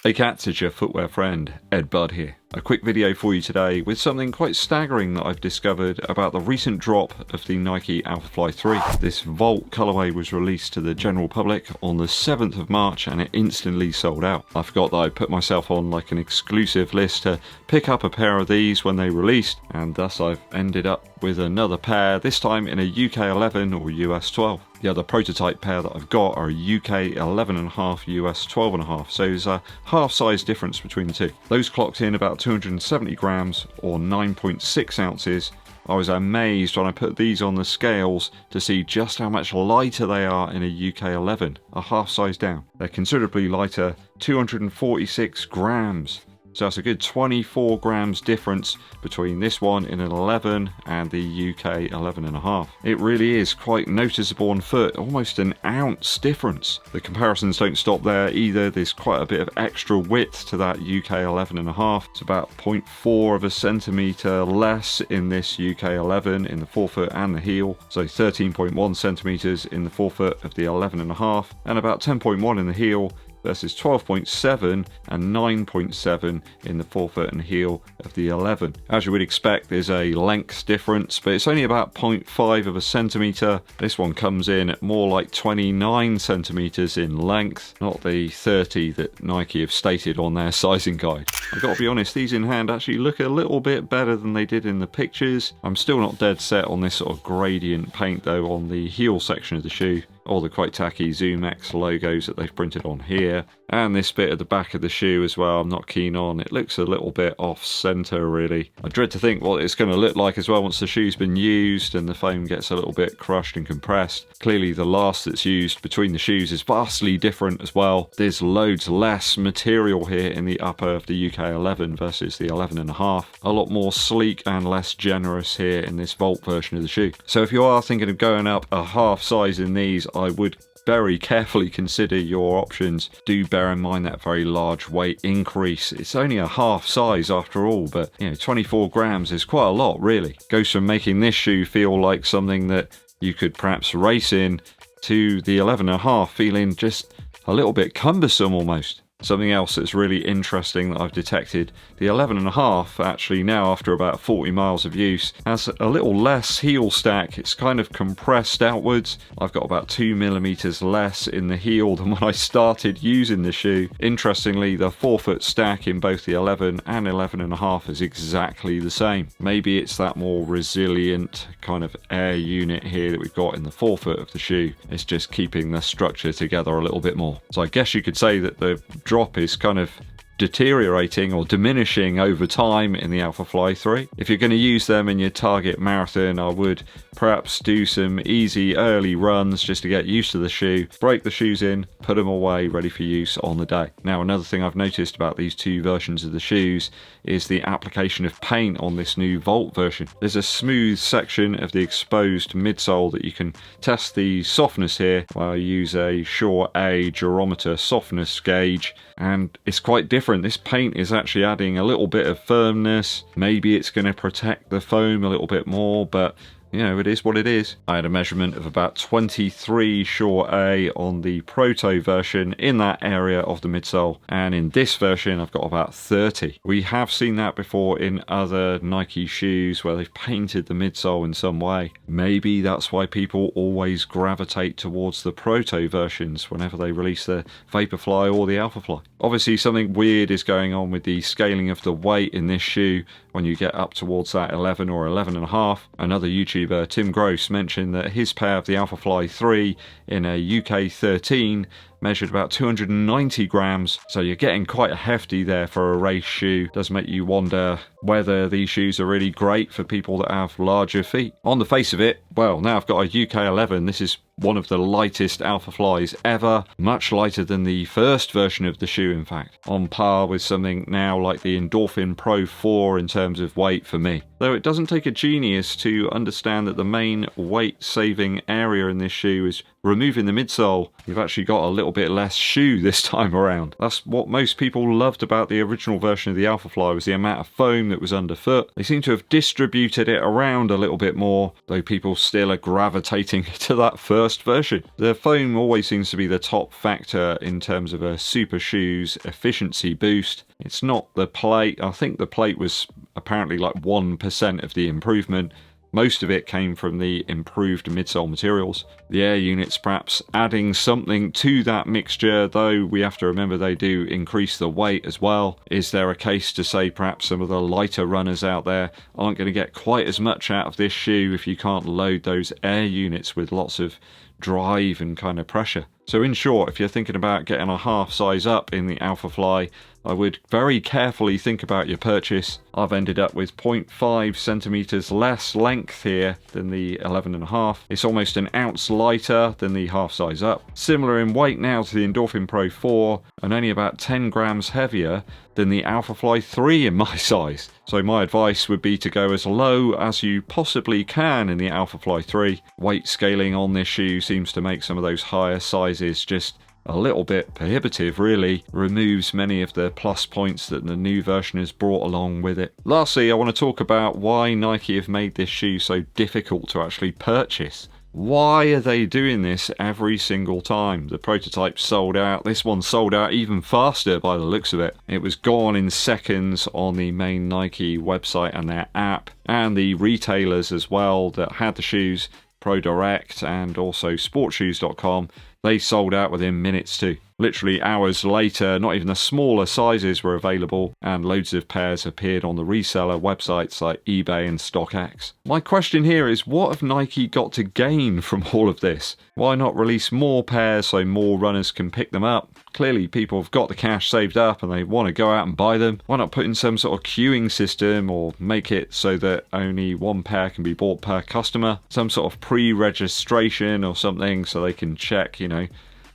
Hey cats, it's your footwear friend, Eddbud here. A quick video for you today with something quite staggering that I've discovered about the recent drop of the Nike ALPHAFLY 3. This Vault colourway was released to the general public on the 7th of March and it instantly sold out. I forgot that I put myself on like an exclusive list to pick up a pair of these when they released, and thus I've ended up with another pair, this time in a UK 11 or US 12. The other prototype pair that I've got are UK 11.5, US 12.5, so there's a half size difference between the two. Those clocked in about 270 grams or 9.6 ounces. I was amazed when I put these on the scales to see just how much lighter they are in a UK 11, a half size down. They're considerably lighter, 246 grams. So that's a good 24 grams difference between this one in an 11 and the UK 11.5. It really is quite noticeable on foot, almost an ounce difference. The comparisons don't stop there either. There's quite a bit of extra width to that UK 11.5. It's about 0.4 of a centimetre less in this UK 11 in the forefoot and the heel. So 13.1 centimetres in the forefoot of the 11.5 and about 10.1 in the heel, versus 12.7 and 9.7 in the forefoot and heel of the 11. As you would expect, there's a length difference, but it's only about 0.5 of a centimetre. This one comes in at more like 29 centimetres in length, not the 30 that Nike have stated on their sizing guide. I've got to be honest, these in hand actually look a little bit better than they did in the pictures. I'm still not dead set on this sort of gradient paint though on the heel section of the shoe, or the quite tacky Zoom X logos that they've printed on here, and this bit at the back of the shoe as well I'm not keen on. It looks a little bit off center really. I dread to think what it's going to look like as well once the shoe's been used and the foam gets a little bit crushed and compressed. Clearly the last that's used between the shoes is vastly different as well. There's loads less material here in the upper of the UK 11 versus the 11.5. A lot more sleek and less generous here in this Vault version of the shoe. So if you are thinking of going up a half size in these, I would very carefully consider your options. Do bear in mind that very large weight increase. It's only a half size after all, but 24 grams is quite a lot really. Goes from making this shoe feel like something that you could perhaps race in to the 11.5 feeling just a little bit cumbersome almost. Something else that's really interesting that I've detected, the 11.5 actually now after about 40 miles of use has a little less heel stack. It's kind of compressed outwards. I've got about 2 millimeters less in the heel than when I started using the shoe. Interestingly, the forefoot stack in both the 11 and 11.5 is exactly the same. Maybe it's that more resilient kind of air unit here that we've got in the forefoot of the shoe. It's just keeping the structure together a little bit more. So I guess you could say that the drop is kind of deteriorating or diminishing over time in the ALPHAFLY 3. If you're going to use them in your target marathon, I would perhaps do some easy early runs just to get used to the shoe, break the shoes in, put them away ready for use on the day. Now another thing I've noticed about these two versions of the shoes is the application of paint on this new Vault version. There's a smooth section of the exposed midsole that you can test the softness here while you use a Shore A durometer softness gauge, and it's quite different. This paint is actually adding a little bit of firmness. Maybe it's going to protect the foam a little bit more, but it is what it is. I had a measurement of about 23 Shore A on the Proto version in that area of the midsole, and in this version I've got about 30. We have seen that before in other Nike shoes where they've painted the midsole in some way. Maybe that's why people always gravitate towards the Proto versions whenever they release the Vaporfly or the ALPHAFLY. Obviously something weird is going on with the scaling of the weight in this shoe when you get up towards that 11 or 11.5. Another YouTuber, Tim Gross, mentioned that his pair of the ALPHAFLY 3 in a UK 13 measured about 290 grams, so you're getting quite hefty there for a race shoe. Does make you wonder whether these shoes are really great for people that have larger feet. On the face of it, well, now I've got a UK 11. This is one of the lightest ALPHAFLYs ever, much lighter than the first version of the shoe in fact, on par with something now like the Endorphin Pro 4 in terms of weight for me. Though it doesn't take a genius to understand that the main weight saving area in this shoe is removing the midsole, you've actually got a little bit less shoe this time around. That's what most people loved about the original version of the Alphafly, was the amount of foam that was underfoot. They seem to have distributed it around a little bit more, though people still are gravitating to that first version. The foam always seems to be the top factor in terms of a super shoe's efficiency boost. It's not the plate. I think the plate was apparently like 1% of the improvement. Most of it came from the improved midsole materials. The air units perhaps adding something to that mixture, though we have to remember they do increase the weight as well. Is there a case to say perhaps some of the lighter runners out there aren't going to get quite as much out of this shoe if you can't load those air units with lots of drive and kind of pressure? So in short, if you're thinking about getting a half size up in the Alphafly, I would very carefully think about your purchase. I've ended up with 0.5 centimeters less length here than the 11.5. It's almost an ounce lighter than the half size up. Similar in weight now to the Endorphin Pro 4, and only about 10 grams heavier than the Alphafly 3 in my size. So my advice would be to go as low as you possibly can in the Alphafly 3. Weight scaling on this shoe seems to make some of those higher sizes just a little bit prohibitive, really. Removes many of the plus points that the new version has brought along with it. Lastly, I want to talk about why Nike have made this shoe so difficult to actually purchase. Why are they doing this every single time? The prototype sold out. This one sold out even faster by the looks of it. It was gone in seconds on the main Nike website and their app, and the retailers as well that had the shoes, ProDirect and also sportshoes.com, they sold out within minutes too. Literally hours later, not even the smaller sizes were available, and loads of pairs appeared on the reseller websites like eBay and StockX. My question here is, what have Nike got to gain from all of this? Why not release more pairs so more runners can pick them up? Clearly people have got the cash saved up and they want to go out and buy them. Why not put in some sort of queuing system, or make it so that only one pair can be bought per customer? Some sort of pre-registration or something so they can check,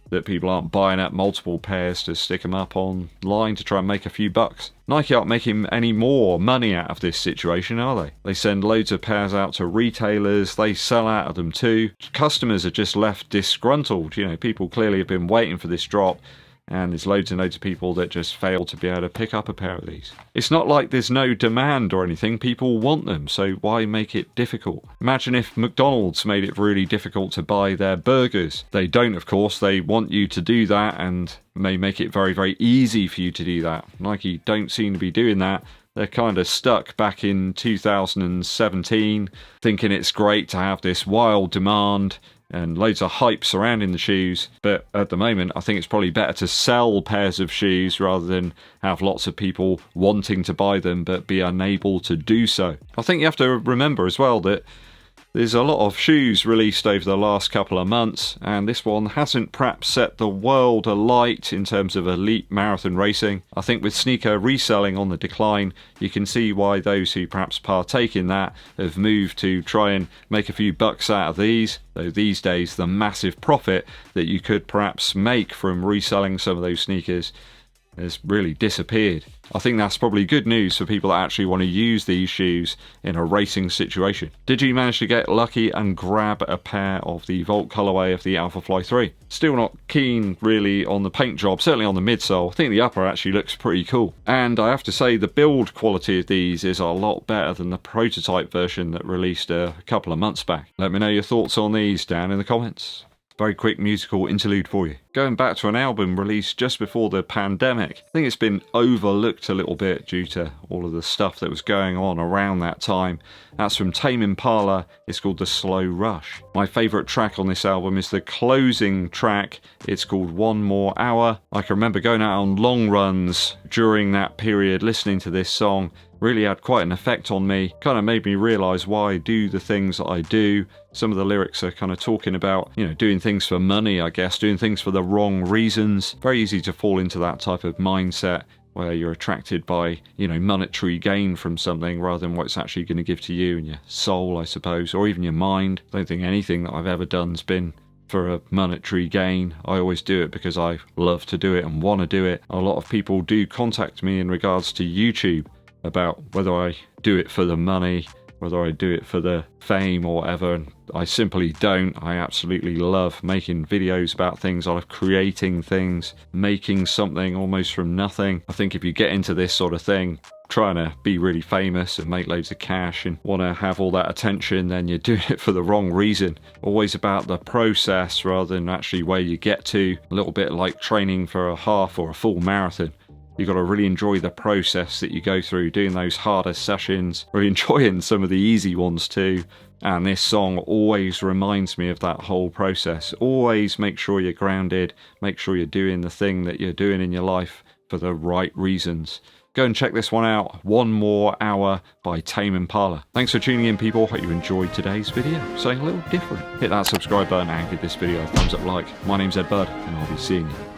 that people aren't buying up multiple pairs to stick them up online to try and make a few bucks. Nike aren't making any more money out of this situation, are they? They send loads of pairs out to retailers, they sell out of them too. Customers are just left disgruntled. People clearly have been waiting for this drop, and there's loads and loads of people that just fail to be able to pick up a pair of these. It's not like there's no demand or anything. People want them, so why make it difficult? Imagine if McDonald's made it really difficult to buy their burgers. They don't, of course. They want you to do that and may make it very, very easy for you to do that. Nike don't seem to be doing that. They're kind of stuck back in 2017, thinking it's great to have this wild demand and loads of hype surrounding the shoes, but at the moment I think it's probably better to sell pairs of shoes rather than have lots of people wanting to buy them but be unable to do so. I think you have to remember as well that there's a lot of shoes released over the last couple of months, and this one hasn't perhaps set the world alight in terms of elite marathon racing. I think with sneaker reselling on the decline, you can see why those who perhaps partake in that have moved to try and make a few bucks out of these. Though these days the massive profit that you could perhaps make from reselling some of those sneakers has really disappeared. I think that's probably good news for people that actually want to use these shoes in a racing situation. Did you manage to get lucky and grab a pair of the Volt colourway of the Alphafly 3? Still not keen really on the paint job, certainly on the midsole. I think the upper actually looks pretty cool. And I have to say the build quality of these is a lot better than the prototype version that released a couple of months back. Let me know your thoughts on these down in the comments. Very quick musical interlude for you. Going back to an album released just before the pandemic. I think it's been overlooked a little bit due to all of the stuff that was going on around that time. That's from Tame Impala. It's called The Slow Rush. My favourite track on this album is the closing track. It's called One More Hour. I can remember going out on long runs during that period listening to this song. Really had quite an effect on me. Kind of made me realise why I do the things that I do. Some of the lyrics are kind of talking about, doing things for money, I guess, doing things for the wrong reasons. Very easy to fall into that type of mindset where you're attracted by, monetary gain from something rather than what it's actually going to give to you and your soul, I suppose, or even your mind. I don't think anything that I've ever done's been for a monetary gain. I always do it because I love to do it and want to do it. A lot of people do contact me in regards to YouTube about whether I do it for the money whether I do it for the fame or whatever, and I simply don't. I absolutely love making videos about things. I love creating things, making something almost from nothing. I think if you get into this sort of thing, trying to be really famous and make loads of cash and want to have all that attention, then you're doing it for the wrong reason. Always about the process rather than actually where you get to. A little bit like training for a half or a full marathon. You've got to really enjoy the process that you go through, doing those harder sessions, really enjoying some of the easy ones too. And this song always reminds me of that whole process. Always make sure you're grounded, make sure you're doing the thing that you're doing in your life for the right reasons. Go and check this one out, One More Hour by Tame Impala. Thanks for tuning in, people. Hope you enjoyed today's video. Something a little different. Hit that subscribe button and give this video a thumbs up like. My name's Eddbud, and I'll be seeing you